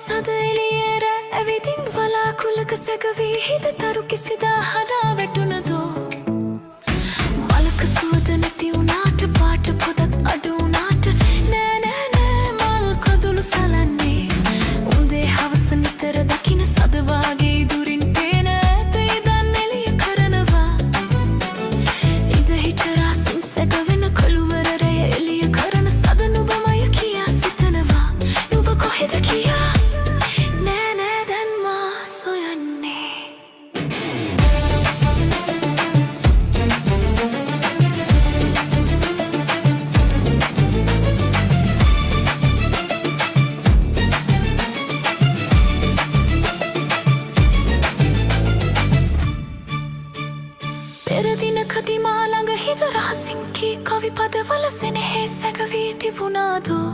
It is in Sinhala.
සද එළියේ රැ ඇවිදින් වලාකුළක සැගවී හිත තරු කිසිදා හඩා වැටුණදෝ මලක සුවඳ නැති වුණාට පාට පොදක් අඩු වුණාට නෑ නෑ නෑ මල් කඳුළු සලන්නේ උදේ හවස නිතර දකින සද වාගේ ඉදුරින් පේන ඇත ඉදන් එළිය කරනවා ඉද හිට රාසින් සැගවෙන කළුවර රැය එළිය කරන සද නුඹමය කියා සිතනවා නුඹ කොහෙද කියා නෑ නෑ දැන් මා සොයන්නේ පෙර දිනකදී මා ළඟ හිත රහසින් කී කවි පදවල සෙනෙහේ සැගවී තිබුණාදෝ